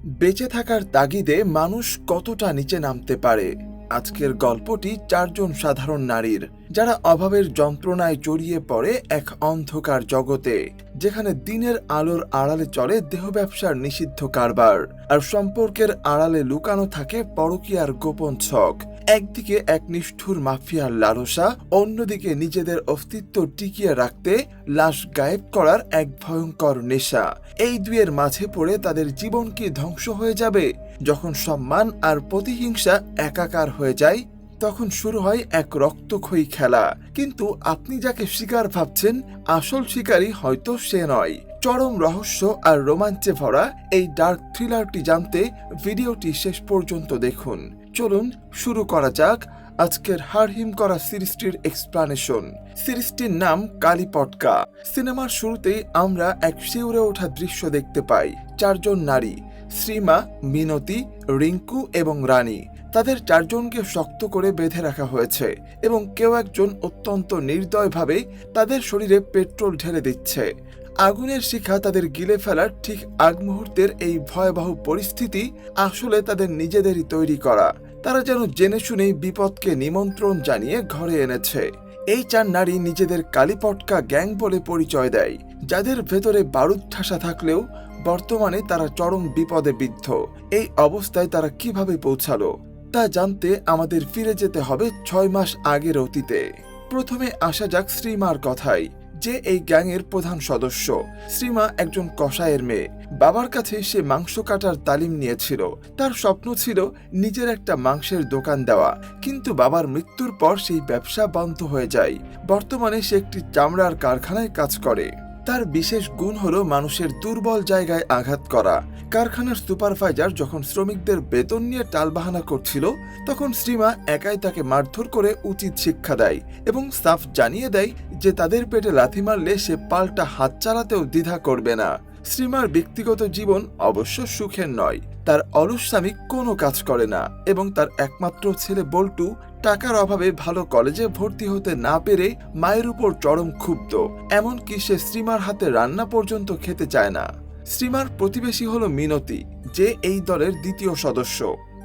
বেঁচে থাকার তাগিদে মানুষ কতটা নিচে নামতে পারে। আজকের গল্পটি চারজন সাধারণ নারীর, যারা অভাবের যন্ত্রণায় জড়িয়ে পড়ে এক অন্ধকার জগতে, যেখানে দিনের আলোর আড়ালে চলে দেহ ব্যবসার নিষিদ্ধ কারবার, আর সম্পর্কের আড়ালে লুকানো থাকে পরকীয়ার গোপন ছক। একদিকে এক নিষ্ঠুর মাফিয়ার লালসা, অন্যদিকে নিজেদের অস্তিত্ব টিকিয়ে রাখতে লাশ গায়েব করার এক ভয়ঙ্কর নেশা। এই দুয়ের মাঝে পড়ে তাদের জীবন কি ধ্বংস হয়ে যাবে? যখন সম্মান আর প্রতিহিংসা একাকার হয়ে যায়, তখন শুরু হয় এক রক্তক্ষয়ী খেলা। কিন্তু আপনি যাকে শিকার ভাবছেন, আসল শিকারী হয়তো সে নয়। চরম রহস্য আর রোমাঞ্চে ভরা এই ডার্ক থ্রিলারটি জানতে ভিডিওটি শেষ পর্যন্ত দেখুন। চলুন শুরু করা যাক আজকের হাড়হিম করা সিরিজটির এক্সপ্লানেশন। সিরিজটির নাম কালীপটকা। সিনেমার শুরুতেই আমরা এক শিউরে ওঠা দৃশ্য দেখতে পাই। চারজন নারী, শ্রীমা, মিনতি, রিঙ্কু এবং রানী। তাদের চারজনকে শক্ত করে বেঁধে রাখা হয়েছে এবং কেউ একজন অত্যন্ত নির্দয়ভাবে তাদের শরীরে পেট্রোল ঢেলে দিচ্ছে। আগুনের শিখা তাদের গিলে ফেলার ঠিক আগ মুহূর্তের এই ভয়াবহ পরিস্থিতি আসলে তাদের নিজেদেরই তৈরি করা। তারা যেন জেনে শুনেই বিপদকে নিমন্ত্রণ জানিয়ে ঘরে এনেছে। এই চার নারী নিজেদের কালীপটকা গ্যাং বলে পরিচয় দেয়, যাদের ভেতরে বারুদ ঠাসা থাকলেও বর্তমানে তারা চরম বিপদে বিদ্ধ। এই অবস্থায় তারা কিভাবে পৌঁছালো তা জানতে আমাদের ফিরে যেতে হবে 6 মাস আগের অতীতে। প্রথমে আসা যাক শ্রীমার কথায়, যে এই গ্যাংয়ের প্রধান সদস্য। শ্রীমা একজন কসাইয়ের মেয়ে। বাবার কাছে সে মাংস কাটার তালিম নিয়েছিল। তার স্বপ্ন ছিল নিজের একটা মাংসের দোকান দেওয়া, কিন্তু বাবার মৃত্যুর পর সেই ব্যবসা বন্ধ হয়ে যায়। বর্তমানে সে একটি চামড়ার কারখানায় কাজ করে। তার বিশেষ গুণ হলো মানুষের দুর্বল জায়গায় আঘাত করা। কারখানার সুপারভাইজার যখন শ্রমিকদের বেতন নিয়ে টালবাহানা করছিল, তখন শ্রীমা একাই তাকে মারধর করে উচিত শিক্ষা দেয় এবং সাফ জানিয়ে দেয় যে তাদের পেটে লাথি মারলে সে পাল্টা হাত চালাতেও দ্বিধা করবে না। শ্রীমার ব্যক্তিগত জীবন অবশ্য সুখের নয়। তার অলস স্বামী কোনো কাজ করে না এবং তার একমাত্র ছেলে বল্টু টাকার অভাবে ভালো কলেজে ভর্তি হতে না পেরে মায়ের উপর চরম ক্ষুব্ধ। এমনকি সে শ্রীমার হাতে রান্না পর্যন্ত খেতে চায় না। শ্রীমার প্রতিবেশী হলো মিনতি, যে এই দলের দ্বিতীয় সদস্য।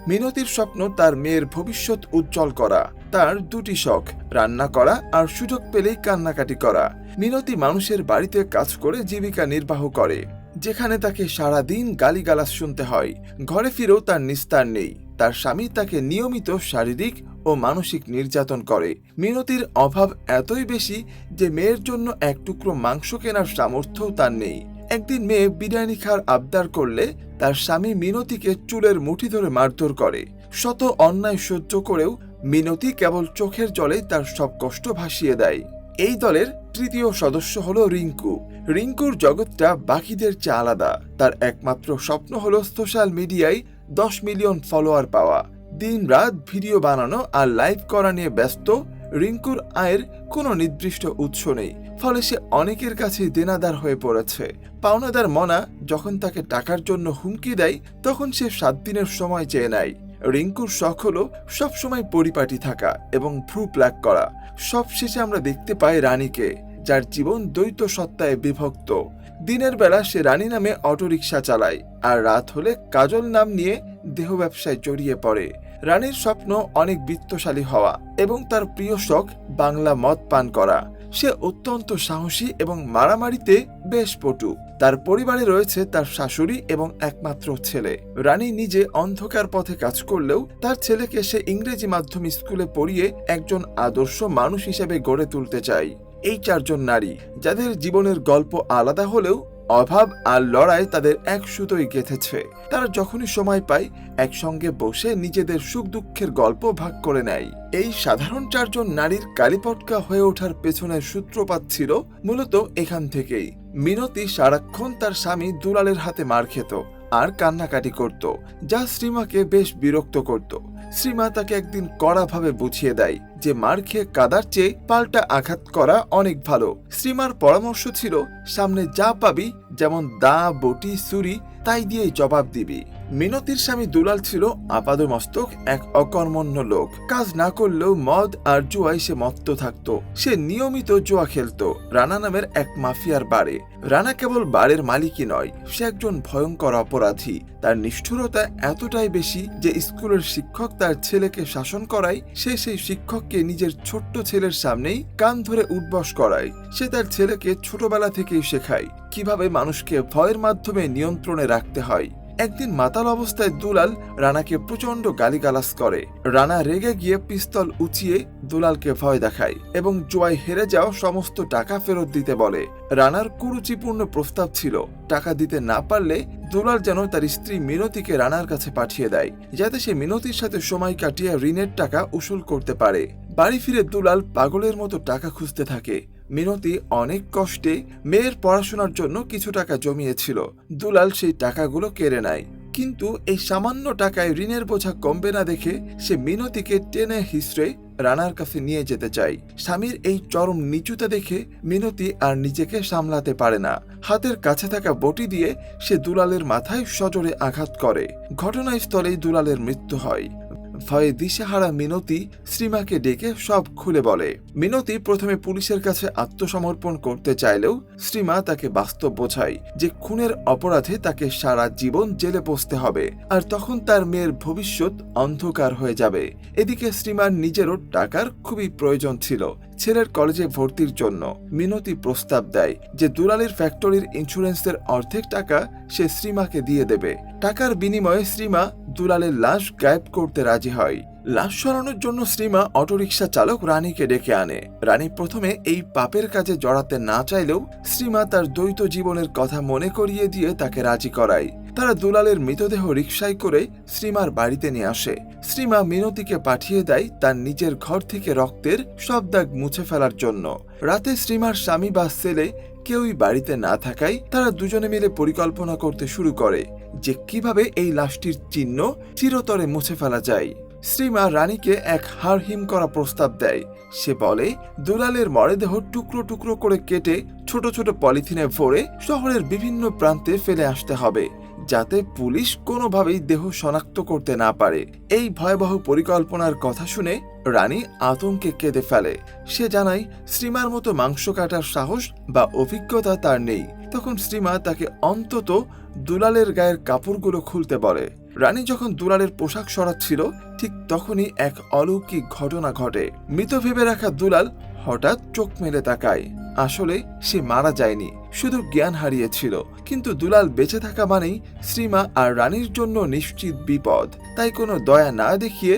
মিনতির স্বপ্ন তার মেয়ের ভবিষ্যৎ উজ্জ্বল করা। তার দুটি শখ, রান্না করা আর সুযোগ পেলেই কান্নাকাটি করা। মিনতি মানুষের বাড়িতে কাজ করে জীবিকা নির্বাহ করে, যেখানে তাকে সারাদিন গালিগালাজ শুনতে হয়। ঘরে ফিরেও তার নিস্তার নেই। তার স্বামী তাকে নিয়মিত শারীরিক ও মানসিক নির্যাতন করে। মিনতির অভাব এতই বেশি যে মেয়ের জন্য এক টুকরো মাংস কেনার সামর্থ্যও তার নেই। একদিন মেয়ে বিরিয়ানি খাওয়ার আবদার করলে তার স্বামী মিনতিকে চুলের মুঠি ধরে মারধর করে। শত অন্যায় সহ্য করেও মিনতি কেবল চোখের জলে তার সব কষ্ট ভাসিয়ে দেয়। এই দলের তৃতীয় সদস্য হলো রিঙ্কু। রিঙ্কুর জগৎটা বাকিদের চেয়ে আলাদা। তার একমাত্র স্বপ্ন হলো সোশ্যাল মিডিয়ায় 10 মিলিয়ন ফলোয়ার পাওয়া। দিন রাত ভিডিও বানানো আর লাইভ করা নিয়ে ব্যস্ত। রিঙ্কুর আয়ের কোনো নির্দিষ্ট উৎস নেই, ফলে সে অনেকের কাছে দেনাদার হয়ে পড়েছে। পাওনাদার মনা যখন তাকে টাকার জন্য হুমকি দেয়, তখন সে 7 দিনের সময় চেয়ে নেয়। রিঙ্কুর শখ হলো সবসময় পরিপাটি থাকা এবং ভ্রু প্লাক করা। সবশেষে আমরা দেখতে পাই রানীকে, যার জীবন দ্বৈত সত্তায় বিভক্ত। দিনের বেলা সে রানী নামে অটোরিকশা চালায়, আর রাত হলে কাজল নাম নিয়ে দেহ ব্যবসায় জড়িয়ে পড়ে। রানীর স্বপ্ন অনেক বিত্তশালী হওয়া এবং তার প্রিয় শখ বাংলা মদ পান করা। সে অত্যন্ত সাহসী এবং মারামারিতে বেশ পটু। তার পরিবারে রয়েছে তার শাশুড়ি এবং একমাত্র ছেলে। রানী নিজে অন্ধকার পথে কাজ করলেও তার ছেলেকে সে ইংরেজি মাধ্যম স্কুলে পড়িয়ে একজন আদর্শ মানুষ হিসেবে গড়ে তুলতে চায়। এই চারজন নারী, যাদের জীবনের গল্প আলাদা হলেও অভাব আর লড়াই তাদের এক সুতোয় গেঁথেছে। তারা যখনই সময় পায় একসঙ্গে বসে নিজেদের সুখ দুঃখের গল্প ভাগ করে নেয়। এই সাধারণ চারজন নারীর কালীপটকা হয়ে ওঠার পেছনের সূত্রপাত ছিল মূলত এখান থেকেই। মিনতি সারাক্ষণ তার স্বামী দুলালের হাতে মার খেত আর কান্নাকাটি করত, যা শ্রীমাকে বেশ বিরক্ত করত। শ্রীমা তাকে একদিন কড়াভাবে বুঝিয়ে দেয় যে মার খেয়ে কাদার চেয়ে পাল্টা আঘাত করা অনেক ভালো। শ্রীমার পরামর্শ ছিল, সামনে যা পাবি, যেমন দা, বটি, ছুরি, তাই দিয়ে জবাব দিবি। মিনতির স্বামী দুলাল ছিল আপাদমস্তক এক অকর্মণ্য লোক। কাজ না করলেও মদ আর জুয়ায় সে মত্ত থাকত। সে নিয়মিত জুয়া খেলত রানা নামের এক মাফিয়ার বারে। রানা কেবল বারের মালিকই নয়, সে একজন ভয়ঙ্কর অপরাধী। তার নিষ্ঠুরতা এতটাই বেশি যে স্কুলের শিক্ষক তার ছেলেকে শাসন করায় সে সেই শিক্ষককে নিজের ছোট্ট ছেলের সামনেই কান ধরে উঠবস করায়। সে তার ছেলেকে ছোটবেলা থেকেই শেখায় কিভাবে মানুষকে ভয়ের মাধ্যমে নিয়ন্ত্রণে রাখতে হয়। একদিন মাতাল অবস্থায় দুলাল রানাকে প্রচন্ড গালিগালাজ করে। রানা রেগে গিয়ে পিস্তল উঁচিয়ে দুলালকে ভয় দেখায় এবং জুয়ায় হেরে যাওয়া সমস্ত টাকা ফেরত দিতে বলে। রানার কুরুচিপূর্ণ প্রস্তাব ছিল টাকা দিতে না পারলে দুলাল যেন তার স্ত্রী মিনতিকে রানার কাছে পাঠিয়ে দেয়, যাতে সে মিনতির সাথে সময় কাটিয়ে ঋণের টাকা উসুল করতে পারে। বাড়ি ফিরে দুলাল পাগলের মতো টাকা খুঁজতে থাকে। মিনতি অনেক কষ্টে মেয়ের পড়াশোনার জন্য কিছু টাকা জমিয়েছিল। দুলাল সেই টাকাগুলো কেড়ে নেয়, কিন্তু এই সামান্য টাকায় ঋণের বোঝা কমবে না দেখে সে মিনতিকে টেনে হিসড়ে রানার কাছে নিয়ে যেতে চায়। স্বামীর এই চরম নিচুতা দেখে মিনতি আর নিজেকে সামলাতে পারে না। হাতের কাছে থাকা বটি দিয়ে সে দুলালের মাথায় সজোরে আঘাত করে। ঘটনাস্থলেই দুলালের মৃত্যু হয়। ভয়ে দিশেহারা মিনতি শ্রীমাকে ডেকে সব খুলে বলে। মিনতি প্রথমে পুলিশের কাছে আত্মসমর্পণ করতে চাইলেও শ্রীমা তাকে বাস্তব বোঝায় যে খুনের অপরাধে তাকে সারা জীবন জেলে বসতে হবে, আর তখন তার মেয়ের ভবিষ্যৎ অন্ধকার হয়ে যাবে। এদিকে শ্রীমার নিজেরও টাকার খুবই প্রয়োজন ছিল ছেলের কলেজে ভর্তির জন্য। মিনতি প্রস্তাব দেয় যে দুলালের ফ্যাক্টরির ইন্স্যুরেন্সের অর্ধেক টাকা সে শ্রীমাকে দিয়ে দেবে। টাকার বিনিময়ে শ্রীমা দুলালের লাশ গায়েব করতে রাজি হয়। লাশ সরানোর জন্য শ্রীমা অটোরিকশা চালক রানীকে ডেকে আনে। রানী প্রথমে এই পাপের কাজে জড়াতে না চাইলেও শ্রীমা তার দ্বৈত জীবনের কথা মনে করিয়ে দিয়ে তাকে রাজি করায়। তারা দুলালের মৃতদেহ রিকশায় করে শ্রীমার বাড়িতে নিয়ে আসে। শ্রীমা মিনতিকে পাঠিয়ে দেয় তার নিজের ঘর থেকে রক্তের সব দাগ মুছে ফেলার জন্য। রাতে শ্রীমার স্বামী বা ছেলে কেউই বাড়িতে না থাকায় তারা দুজনে মিলে পরিকল্পনা করতে শুরু করে যে কিভাবে এই লাশটির চিহ্ন চিরতরে মুছে ফেলা যায়। শ্রীমা রানীকে এক হাড়হিম করা প্রস্তাব দেয়। সে বলে দুলালের মরদেহ টুকরো টুকরো করে কেটে ছোট ছোট পলিথিনে ভরে শহরের বিভিন্ন প্রান্তে ফেলে আসতে হবে, যাতে পুলিশ কোনোভাবেই দেহ শনাক্ত করতে না পারে। এই ভয়াবহ পরিকল্পনার কথা শুনে রানী আতঙ্কে কেঁদে ফেলে। সে জানায় শ্রীমার মতো মাংস কাটার সাহস বা অভিজ্ঞতা তার নেই। তখন শ্রীমা তাকে অন্তত দুলালের গায়ের কাপড়গুলো খুলতে বলে। রানী যখন দুলালের পোশাক সরাচ্ছিল ঠিক তখনই এক অলৌকিক ঘটনা ঘটে। মৃত ভেবে রাখা দুলাল হঠাৎ চোখ মেলে তাকায়। আসলে সে মারা যায়নি, শুধু জ্ঞান হারিয়েছিল। কিন্তু দুলাল বেঁচে থাকা মানেই শ্রীমা আর রানীর জন্য নিশ্চিত বিপদ। তাই কোনো দয়া না দেখিয়ে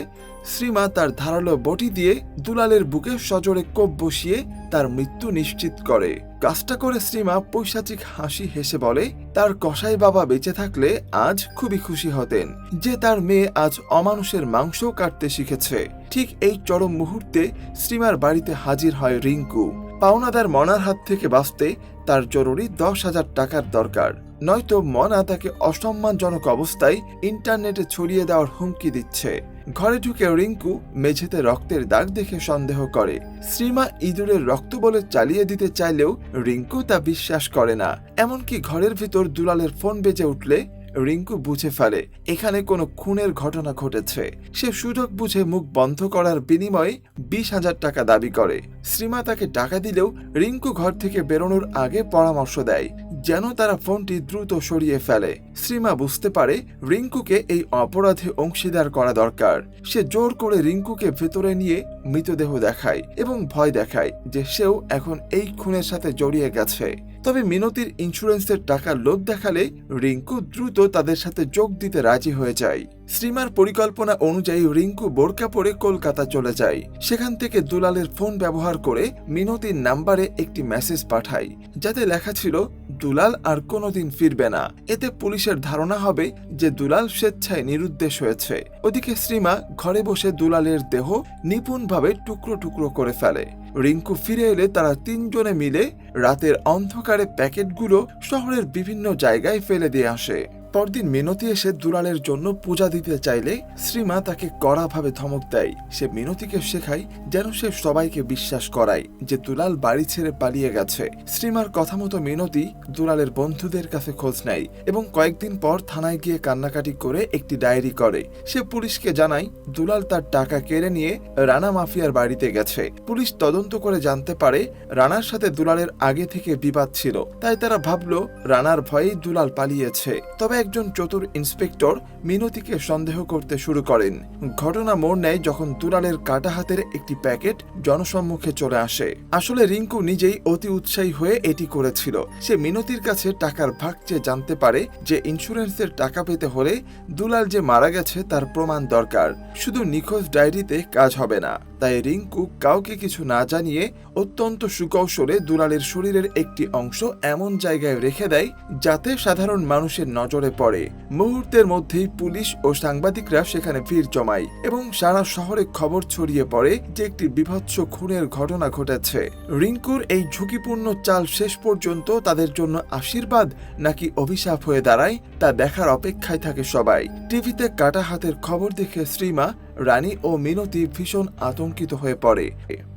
শ্রীমা তার ধারালো বটি দিয়ে দুলালের বুকে সজোরে কোপ বসিয়ে তার মৃত্যু নিশ্চিত করে। কাজটা করে শ্রীমা পৈশাচিক হাসি হেসে বলে তার কসাই বাবা বেঁচে থাকলে আজ খুবই খুশি হতেন যে তার মেয়ে আজ অমানুষের মাংস কাটতে শিখেছে। ঠিক এই চরম মুহূর্তে শ্রীমার বাড়িতে হাজির হয় রিঙ্কু। পাওনাদার মনার হাত থেকে বাঁচতে তার জরুরি 10,000 টাকার দরকার, নয়তো মনা তাকে অসম্মানজনক অবস্থায় ইন্টারনেটে ছড়িয়ে দেওয়ার হুমকি দিচ্ছে। ঘরে ঢুকে রিঙ্কু মেঝেতে রক্তের দাগ দেখে সন্দেহ করে। শ্রীমা ইঁদুরের রক্ত বলে চালিয়ে দিতে চাইলেও রিঙ্কু তা বিশ্বাস করে না। এমনকি ঘরের ভিতর দুলালের ফোন বেজে উঠলে রিঙ্কু বুঝে ফেলে এখানে কোনো খুনের ঘটনা ঘটেছে। সে সুযোগ বুঝে মুখ বন্ধ করার বিনিময়ে 20,000 টাকা দাবি করে। শ্রীমা তাকে টাকা দিলেও রিঙ্কু ঘর থেকে বেরোনোর আগে পরামর্শ দেয় যেন তারা ফোনটি দ্রুত সরিয়ে ফেলে। শ্রীমা বুঝতে পারে রিঙ্কুকে এই অপরাধে অংশীদার করা দরকার। সে জোর করে রিঙ্কুকে ভেতরে নিয়ে মৃতদেহ দেখায় এবং ভয় দেখায় যে সেও এখন এই খুনের সাথে জড়িয়ে গেছে। তবে মিনতির ইন্স্যুরেন্সের টাকার লোভ দেখালে রিঙ্কু দ্রুত তাদের সাথে যোগ দিতে রাজি হয়ে যায়। শ্রীমার পরিকল্পনা অনুযায়ী রিঙ্কু বোরকা পরে কলকাতা চলে যায়। সেখান থেকে দুলালের ফোন ব্যবহার করে মিনতির নাম্বারে একটি মেসেজ পাঠায়, যাতে লেখা ছিল দুলাল আর কোনোদিন ফিরবে না। এতে পুলিশের ধারণা হবে যে দুলাল স্বেচ্ছায় নিরুদ্দেশ হয়েছে। ওদিকে শ্রীমা ঘরে বসে দুলালের দেহ নিপুণভাবে টুকরো টুকরো করে ফেলে। রিঙ্কু ফিরে এলে তারা তিনজনে মিলে রাতের অন্ধকারে প্যাকেটগুলো শহরের বিভিন্ন জায়গায় ফেলে দিয়ে আসে। পরদিন মিনতি এসে দুলালের জন্য পূজা দিতে চাইলে শ্রীমা তাকে কড়াভাবে ধমক দেয়। সে মিনতিকে শেখায় যেন সে সবাইকে বিশ্বাস করায় যে দুলাল বাড়ি ছেড়ে পালিয়ে গেছে। শ্রীমার কথা মতো মিনতি দুলালের বন্ধুদের কাছে খোঁজ নেয় এবং কয়েকদিন পর থানায় গিয়ে কান্নাকাটি করে একটি ডায়েরি করে। সে পুলিশকে জানায় দুলাল তার টাকা কেড়ে নিয়ে রানা মাফিয়ার বাড়িতে গেছে। পুলিশ তদন্ত করে জানতে পারে রানার সাথে দুলালের আগে থেকে বিবাদ ছিল, তাই তারা ভাবল রানার ভয়েই দুলাল পালিয়েছে। তবে একজন চতুর ইন্সপেক্টর মিনতিকে সন্দেহ করতে শুরু করেন। ঘটনা মোড় নেয় যখন দুলালের কাটা হাতের একটি প্যাকেট জনসম্মুখে চলে আসে। আসলে রিঙ্কু নিজেই অতি উৎসাহী হয়ে এটি করেছিল। সে মিনতির কাছে টাকার ভাগ চেয়ে জানতে পারে যে ইন্স্যুরেন্সের টাকা পেতে হলে দুলাল যে মারা গেছে তার প্রমাণ দরকার, শুধু নিখোঁজ ডায়েরিতে কাজ হবে না। তাই রিঙ্কু কাউকে কিছু না জানিয়ে অত্যন্ত সুকৌশলে দুলালের শরীরের একটি অংশ এমন জায়গায় রেখে দেয় যাতে সাধারণ মানুষের নজরে পড়ে। মুহূর্তের মধ্যেই পুলিশ ও সাংবাদিকরা সেখানে ভিড় জমায় এবং সারা শহরে খবর ছড়িয়ে পড়ে যে একটি বীভৎস খুনের ঘটনা ঘটেছে। রিঙ্কুর এই ঝুঁকিপূর্ণ চাল শেষ পর্যন্ত তাদের জন্য আশীর্বাদ নাকি অভিশাপ হয়ে দাঁড়ায় তা দেখার অপেক্ষায় থাকে সবাই। টিভিতে কাটা হাতের খবর দেখে শ্রীমা, রানী ও মিনতি ভীষণ আতঙ্কিত হয়ে পড়ে।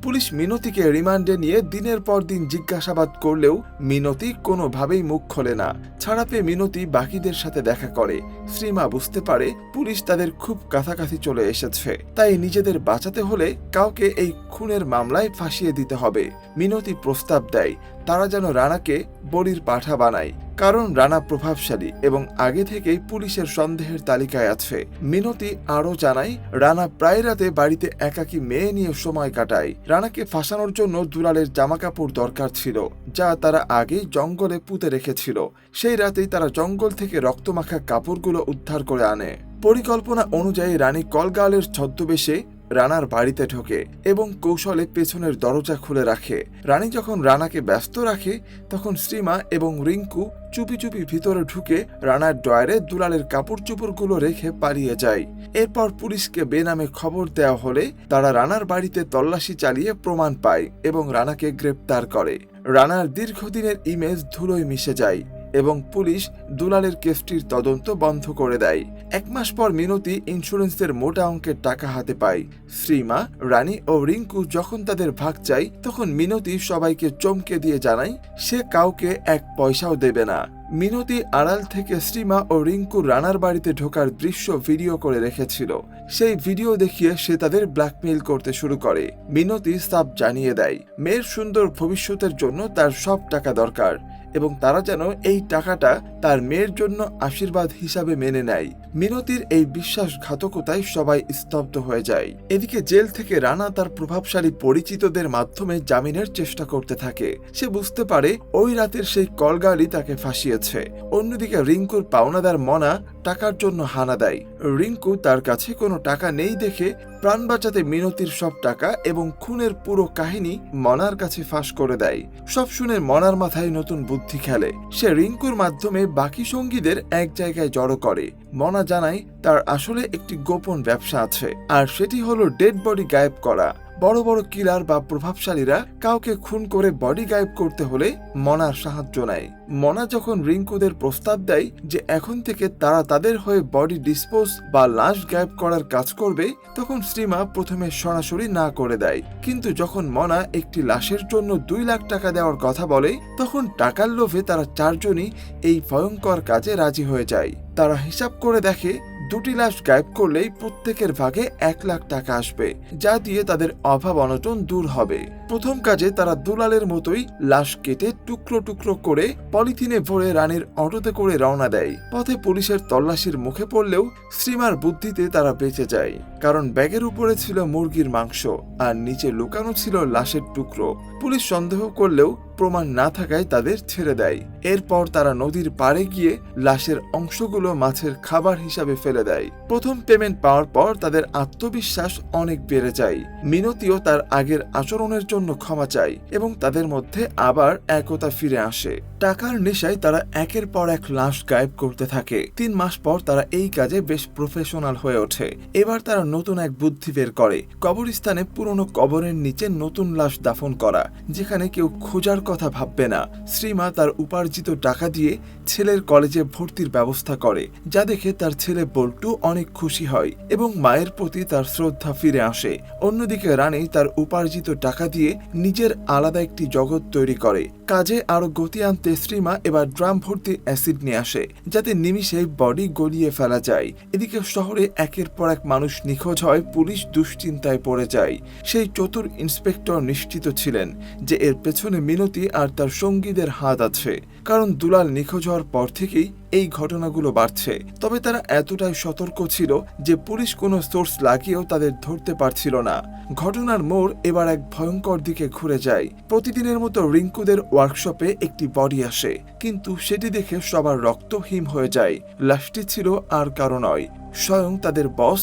পুলিশ মিনতিকে রিমান্ডে নিয়ে দিনের পর দিন জিজ্ঞাসাবাদ করলেও মিনতি কোনোভাবেই মুখ খোলে না। ছাড়া পেয়ে মিনতি বাকিদের সাথে দেখা করে। শ্রীমা বুঝতে পারে পুলিশ তাদের খুব কাছাকাছি চলে এসেছে, তাই নিজেদের বাঁচাতে হলে কাউকে এই খুনের মামলায় ফাঁসিয়ে দিতে হবে। মিনতি প্রস্তাব দেয় তারা যেন রানাকে বলির পাঠা বানায়, কারণ রানা প্রভাবশালী এবং আগে থেকেই পুলিশের সন্দেহের তালিকায় আছে। মিনতি আরও জানায় রানা প্রায় রাতে বাড়িতে একাকী মেয়ে নিয়ে সময় কাটায়। রানাকে ফাঁসানোর জন্য দুলালের জামাকাপড় দরকার ছিল, যা তারা আগেই জঙ্গলে পুঁতে রেখেছিল। সেই রাতেই তারা জঙ্গল থেকে রক্তমাখা কাপড়গুলো উদ্ধার করে আনে। পরিকল্পনা অনুযায়ী রানী কলগালের ছদ্মবেশে রানার বাড়িতে ঢোকে এবং কৌশলে পেছনের দরজা খুলে রাখে। রানী যখন রানাকে ব্যস্ত রাখে তখন শ্রীমা এবং রিঙ্কু চুপি চুপি ভিতরে ঢুকে রানার ড্রয়ারে দুলালের কাপড় চোপড়গুলো রেখে পালিয়ে যায়। এরপর পুলিশকে বেনামে খবর দেওয়া হলে তারা রানার বাড়িতে তল্লাশি চালিয়ে প্রমাণ পায় এবং রানাকে গ্রেপ্তার করে। রানার দীর্ঘদিনের ইমেজ ধুলোয় মিশে যায় এবং পুলিশ দুলালের কেসটির তদন্ত বন্ধ করে দেয়। 1 মাস পর মিনতি ইন্স্যুরেন্সের মোটা অঙ্কের টাকা হাতে পায়। শ্রীমা, রানী ও রিঙ্কু যখন তাদের ভাগ চাই তখন মিনতি সবাইকে চমকে দিয়ে জানায় সে কাউকে 1 পয়সাও দেবে না। মিনতি আড়াল থেকে শ্রীমা ও রিঙ্কু রানার বাড়িতে ঢোকার দৃশ্য ভিডিও করে রেখেছিল। সেই ভিডিও দেখিয়ে সে তাদের ব্ল্যাকমেইল করতে শুরু করে। মিনতি সাফ জানিয়ে দেয় মেয়ের সুন্দর ভবিষ্যতের জন্য তার সব টাকা দরকার এবং তারা যেন এই টাকাটা তার মেয়ের জন্য আশীর্বাদ হিসাবে মেনে নেয়। মিনতির এই বিশ্বাসঘাতকতায় সবাই স্তব্ধ হয়ে যায়। এদিকে জেল থেকে রানা তার প্রভাবশালী পরিচিতদের মাধ্যমে জামিনের চেষ্টা করতে থাকে। সে বুঝতে পারে ওই রাতের সেই কলগালি তাকে ফাঁসিয়েছে। অন্যদিকে রিঙ্কুর পাওনাদার মনা টাকার জন্য হানা দেয়। রিঙ্কু তার কাছে কোনো টাকা নেই দেখে প্রাণ বাঁচাতে মিনতির সব টাকা এবং খুনের পুরো কাহিনী মনার কাছে ফাঁস করে দেয়। সব শুনে মনার মাথায় নতুন বুদ্ধি খেলে। সে রিঙ্কুর মাধ্যমে বাকি সঙ্গীদের এক জায়গায় জড়ো করে। মনা জানায় তার আসলে একটি গোপন ব্যবসা আছে, আর সেটি হলো ডেড বডি গায়েব করা। বড় বড় কিলার বা প্রভাবশালীরা কাউকে খুন করে বডি গায়েব করতে হলে মনার সাহায্য নেয়। মনা যখন রিঙ্কুদের প্রস্তাব দেয় যে এখন থেকে তারা তাদের হয়ে বডি ডিসপোজ বা লাশ গায়েব করার কাজ করবে, তখন শ্রীমা প্রথমে সরাসরি না করে দেয়। কিন্তু যখন মনা একটি লাশের জন্য 2 লাখ টাকা দেওয়ার কথা বলে তখন টাকার লোভে তারা 4 জনই এই ভয়ঙ্কর কাজে রাজি হয়ে যায়। তারা হিসাব করে দেখে 2টি লাশ গায়েব করলেই প্রত্যেকের ভাগে 1 লাখ টাকা আসবে, যা দিয়ে তাদের অভাব অনটন দূর হবে। প্রথম কাজে তারা দুলালের মতোই লাশ কেটে টুকরো টুকরো করে পলিথিনে ভরে রানীর অটোতে করে রওনা দেয়। পথে পুলিশের তল্লাশির মুখে পড়লেও শ্রীমার বুদ্ধিতে তারা বেঁচে যায়, কারণ ব্যাগের উপরে ছিল মুরগির মাংস আর নিচে লুকানো ছিল লাশের টুকরো। পুলিশ সন্দেহ করলেও প্রমাণ না থাকায় তাদের ছেড়ে দেয়। এরপর তারা নদীর পাড়ে গিয়ে লাশের অংশগুলো মাছের খাবার হিসাবে ফেলে দেয়। প্রথম পেমেন্ট পাওয়ার পর তাদের আত্মবিশ্বাস অনেক বেড়ে যায়। মিনতিও তার আগের আচরণের জন্য ক্ষমা চায় এবং তাদের মধ্যে আবার একতা ফিরে আসে। টাকার নেশায় তারা একের পর এক লাশ গায়েব করতে থাকে। 3 মাস পর তারা এই কাজে বেশ প্রফেশনাল হয়ে ওঠে। এবার তারা নতুন এক বুদ্ধি বের করে, কবরস্থানে পুরনো কবরের নিচে নতুন লাশ দাফন করা, যেখানে কেউ খোঁজার কথা ভাববে না। শ্রীমা তার উপার্জিত টাকা দিয়ে ছেলের কলেজে ভর্তির ব্যবস্থা করে, যা দেখে তার ছেলে বল্টু অনেক খুশি হয় এবং মায়ের প্রতি তার শ্রদ্ধা ফিরে আসে। অন্যদিকে রানী তার উপার্জিত টাকা দিয়ে নিজের আলাদা একটি জগৎ তৈরি করে। কাজে আরো গতি আনতে শ্রীমা এবার ড্রাম ভর্তি অ্যাসিড নিয়ে আসে, যাতে নিমিষে বডি গলিয়ে ফেলা যায়। এদিকে শহরে একের পর এক মানুষ নিখোঁজ হয়, পুলিশ দুশ্চিন্তায় পড়ে যায়। সেই চতুর ইন্সপেক্টর নিশ্চিত ছিলেন যে এর পেছনে মিনতি আর তার সঙ্গীদের হাত আছে, কারণ দুলাল নিখোঁজ হওয়ার পর থেকেই এই ঘটনাগুলো বাড়ছে। তবে তারা এতটাই সতর্ক ছিল যে পুলিশ কোনো সোর্স লাগিয়েও তাদের ধরতে পারছিল না। ঘটনার মোড় এবার এক ভয়ঙ্কর দিকে ঘুরে যায়। প্রতিদিনের মতো রিঙ্কুদের ওয়ার্কশপে একটি বডি আসে, কিন্তু সেটি দেখে সবার রক্ত হিম হয়ে যায়। লাশটি ছিল আর কারো নয়, স্বয়ং তাদের বস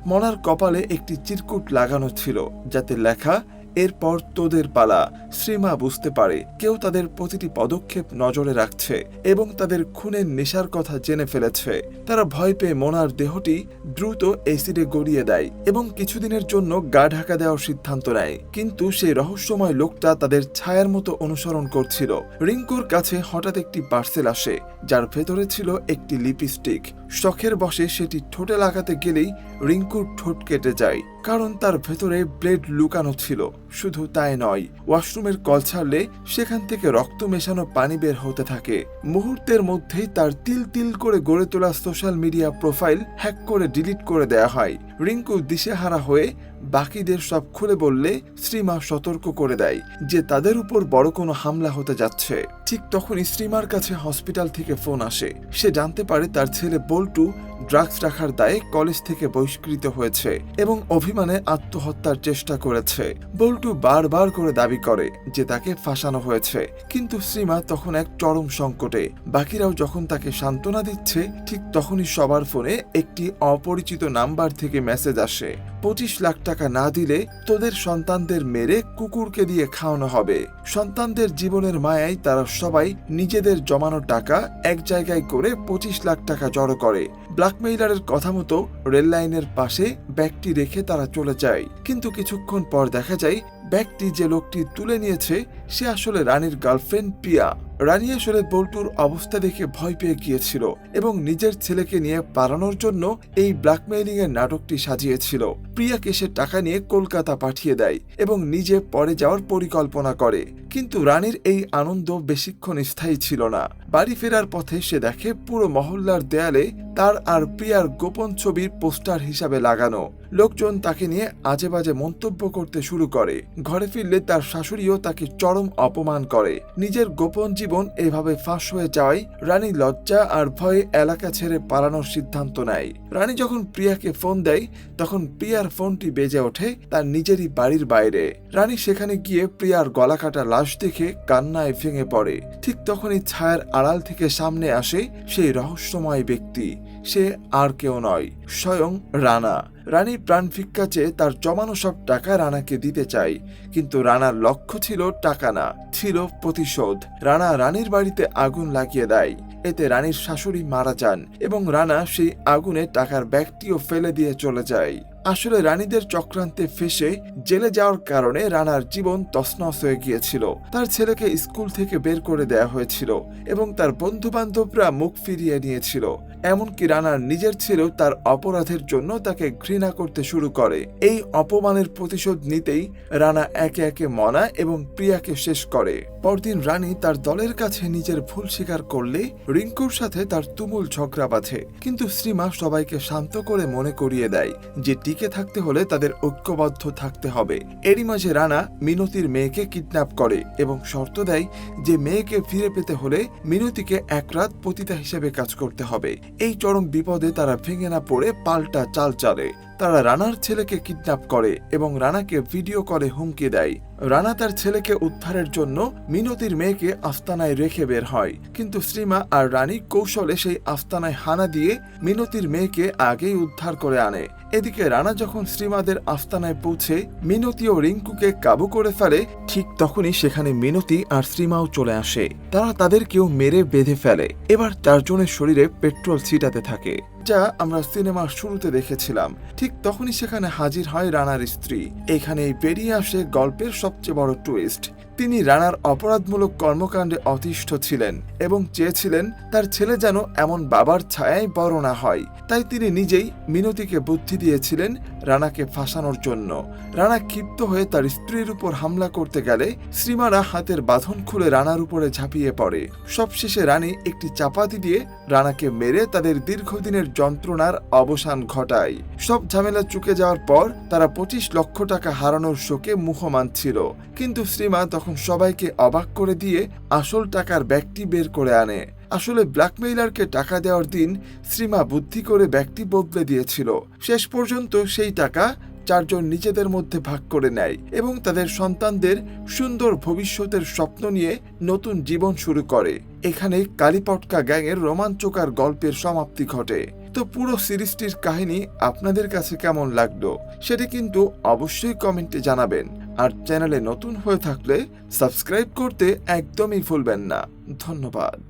মনার কপালে একটি চিরকুট লাগানো ছিল, যাতে লেখা, এরপর তোদের পালা। শ্রীমা বুঝতে পারে কেউ তাদের প্রতিটি পদক্ষেপ নজরে রাখছে এবং তাদের খুনের নেশার কথা জেনে ফেলেছে। তারা ভয় পেয়ে মোনার দেহটি দ্রুত এসিডে গড়িয়ে দেয় এবং কিছুদিনের জন্য গা ঢাকা দেওয়ার সিদ্ধান্ত নেয়। কিন্তু সেই রহস্যময় লোকটা তাদের ছায়ার মতো অনুসরণ করছিল। রিঙ্কুর কাছে হঠাৎ একটি পার্সেল আসে, যার ভেতরে ছিল একটি লিপস্টিক। শখের বশে সেটি ঠোঁটে লাগাতে গেলেই রিঙ্কুর ঠোঁট কেটে যায়, কারণ তার ভেতরে ব্লেড লুকানো ছিল। শুধু তাই নয়, ওয়াশরুমের কল ছাড়লে সেখান থেকে রক্ত মেশানো পানি বের হতে থাকে। মুহূর্তের মধ্যেই তার তিল তিল করে গড়ে তোলা সোশ্যাল মিডিয়া প্রোফাইল হ্যাক করে ডিলিট করে দেয়া হয়। রিঙ্কু দিশেহারা হয়ে বাকিদের সব খুলে বললে শ্রীমা সতর্ক করে দেয় যে তাদের উপর বড় কোনো হামলা হতে যাচ্ছে। ঠিক তখনই শ্রীমার কাছে হসপিটাল থেকে ফোন আসে। সে জানতে পারে তার ছেলে বল্টু ড্রাগস রাখার দায়ে কলেজ থেকে বহিষ্কৃত হয়েছে এবং অভিমানে আত্মহত্যার চেষ্টা করেছে। বল্টু বারবার করে দাবি করে যে তাকে ফাঁসানো হয়েছে, কিন্তু শ্রীমা তখন এক চরম সংকটে। বাকিরাও যখন তাকে সান্ত্বনা দিচ্ছে, ঠিক তখনই সবার ফোনে একটি অপরিচিত নাম্বার থেকে মেসেজ আসে, 25 লাখ টাকা না দিলে তোদের সন্তানদের মেরে কুকুরকে দিয়ে খাওয়ানো হবে। সন্তানদের জীবনের মায়ায় তারা সবাই নিজেদের জমানো টাকা এক জায়গায় করে 25 লাখ টাকা জড়ো করে। ব্ল্যাকমেইলারের কথা মতো রেল লাইনের পাশে ব্যাগটি রেখে তারা চলে যায়। কিন্তু কিছুক্ষণ পর দেখা যায় ব্যাগটি যে লোকটি তুলে নিয়েছে সে আসলে রানীর গার্লফ্রেন্ড প্রিয়া। রানী আসলে বল্টুর অবস্থা দেখে ভয় পেয়ে গিয়েছিল এবং নিজের ছেলেকে নিয়ে পালানোর জন্য এই ব্ল্যাকমেইলিং এর নাটকটি সাজিয়েছিল। প্রিয়াকে সে টাকা নিয়ে কলকাতা পাঠিয়ে দেয় এবং নিজে পরে যাওয়ার পরিকল্পনা করে। কিন্তু রানীর এই আনন্দ বেশিক্ষণ স্থায়ী ছিল না। বাড়ি ফেরার পথে সে দেখে পুরো মহল্লার দেয়ালে তার আর প্রিয়ার গোপন ছবির পোস্টার হিসাবে লাগানো। লোকজন তাকে নিয়ে আজে বাজে মন্তব্য করতে শুরু করে। ঘরে ফিরলে তার শাশুড়িও তাকে চরম অপমান করে। নিজের গোপন জীবন এভাবে ফাঁস হয়ে যাওয়ায় রানী লজ্জা আর ভয়ে এলাকা ছেড়ে পালানোর সিদ্ধান্ত নেয়। রানী যখন প্রিয়াকে ফোন দেয়, তখন প্রিয়ার ফোনটি বেজে ওঠে তার নিজেরই বাড়ির বাইরে। রানী সেখানে গিয়ে প্রিয়ার গলা কাটা লাশ দেখে কান্নায় ভেঙে পড়ে। ঠিক তখনই ছায়ার আড়াল থেকে সামনে আসে সেই রহস্যময় ব্যক্তি। সে আর কেউ নয়, স্বয়ং রানা। রানী প্রাণ ভিক্ষা চেয়ে তার জমানো সব টাকা রানাকে দিতে চায়, কিন্তু রানার লক্ষ্য ছিল টাকা না, ছিল প্রতিশোধ। রানা রানীর বাড়িতে আগুন লাগিয়ে দেয়। এতে রানীর শাশুড়ি মারা যান এবং রানা সেই আগুনে টাকার ব্যাগটিও ফেলে দিয়ে চলে যায়। আসলে রানীদের চক্রান্তে ফেঁসে জেলে যাওয়ার কারণে রানার জীবন তছনছ হয়ে গিয়েছিল। তার ছেলেকে স্কুল থেকে বের করে দেয়া হয়েছিল এবং তার বন্ধু বান্ধবরা মুখ ফিরিয়ে নিয়েছিল। এমনকি রানার নিজের ছেলেও তার অপরাধের জন্য তাকে ঘৃণা করতে শুরু করে। এই অপমানের প্রতিশোধ নিতেই রানা একে একে মনা এবং প্রিয়াকে শেষ করে। পরদিন রানী তার দলের কাছে নিজের ভুল স্বীকার করলে রিঙ্কুর সাথে তার তুমুল ঝগড়া বাঁধে, কিন্তু শ্রীমা সবাইকে শান্ত করে মনে করিয়ে দেয় যে টিকে থাকতে হলে তাদের ঐক্যবদ্ধ থাকতে হবে। এরই মাঝে রানা মিনতির মেয়েকে কিডন্যাপ করে এবং শর্ত দেয় যে মেয়েকে ফিরে পেতে হলে মিনতিকে এক রাত পতিতা হিসেবে কাজ করতে হবে। এই চরম বিপদে তারা ভেঙে না পড়ে পাল্টা চাল চালে। তারা রানার ছেলেকে কিডন্যাপ করে এবং রানাকে ভিডিও কলে হুমকি দেয় রানা তার ছেলেকে উদ্ধারের জন্য মিনতির মেয়েকে আস্তানায় রেখে বের হয়, কিন্তু শ্রীমা আর রানী কৌশলে সেই আস্তানায় হানা দিয়ে মিনতির মেয়েকে আগেই উদ্ধার করে আনে। এদিকে রানা যখন শ্রীমাদের আস্তানায় পৌঁছে মিনতি ও রিঙ্কুকে কাবু করে ফেলে, ঠিক তখনই সেখানে মিনতি আর শ্রীমাও চলে আসে। তারা তাদেরকেও মেরে বেঁধে ফেলে। এবার চারজনের শরীরে পেট্রোল ছিটাতে থাকে, যা আমরা সিনেমার শুরুতে দেখেছিলাম। ঠিক তখনই সেখানে হাজির হয় রানার স্ত্রী। এখানেই বেরিয়ে আসে গল্পের সবচেয়ে বড় টুইস্ট। তিনি রানার অপরাধমূলক কর্মকাণ্ডে অতিষ্ঠ ছিলেন এবং চেয়েছিলেন তার ছেলে যেন এমন বাবার ছায়ায় বড় না হয়। তাই তিনি নিজেই মিনতিকে বুদ্ধি দিয়েছিলেন রানাকে ফাঁসানোর জন্য। রানা ক্ষিপ্ত হয়ে তার স্ত্রীর উপর হামলা করতে গেলে শ্রীমারা হাতের বাঁধন খুলে রানার উপরে ঝাঁপিয়ে পড়ে। সবশেষে রানী একটি চাপাতি দিয়ে রানাকে মেরে তাদের দীর্ঘদিনের যন্ত্রণার অবসান ঘটায়। সব ঝামেলা চুকে যাওয়ার পর তারা 25 লক্ষ টাকা হারানোর শোকে মুহ্যমান ছিল, কিন্তু শ্রীমা তখন সবাইকে অবাক করে দিয়ে আসল টাকার ব্যাগটি বের করে আনে। আসলে ব্ল্যাকমেইলারকে টাকা দেওয়ার দিন শ্রীমা বুদ্ধি করে ব্যাগটি বদলে দিয়েছিল। শেষ পর্যন্ত সেই টাকা চারজন নিজেদের মধ্যে ভাগ করে নেয় এবং তাদের সন্তানদের সুন্দর ভবিষ্যতের স্বপ্ন নিয়ে নতুন জীবন শুরু করে। এখানে কালীপটকা গ্যাংয়ের রোমাঞ্চকর গল্পের সমাপ্তি ঘটে। তো পুরো সিরিজটির কাহিনী আপনাদের কাছে কেমন লাগলো সেটা কিন্তু অবশ্যই কমেন্টে জানাবেন। আর চ্যানেলে নতুন হয়ে থাকলে সাবস্ক্রাইব করতে একদমই ভুলবেন না। ধন্যবাদ।